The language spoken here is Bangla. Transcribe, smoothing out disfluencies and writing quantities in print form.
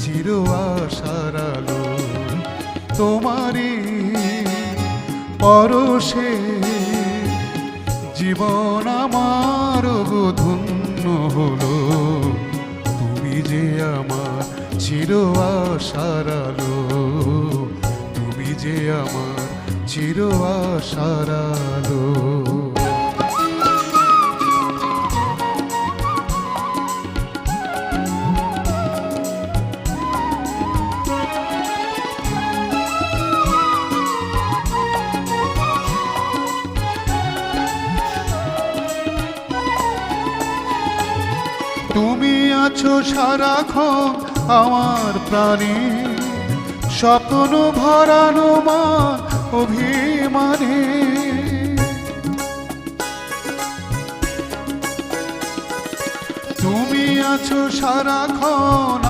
চির আশার আলো। তোমারই পরশে জীবন আমার গো ধন্য হলো। তুমি যে আমার চির আশার আলো, তুমি যে আমার চির আশার আলো। তুমি আছো সারাক্ষণ আমার প্রাণে, স্বপ্ন ভরানো মা অভিমানে। তুমি আছো সারাক্ষণ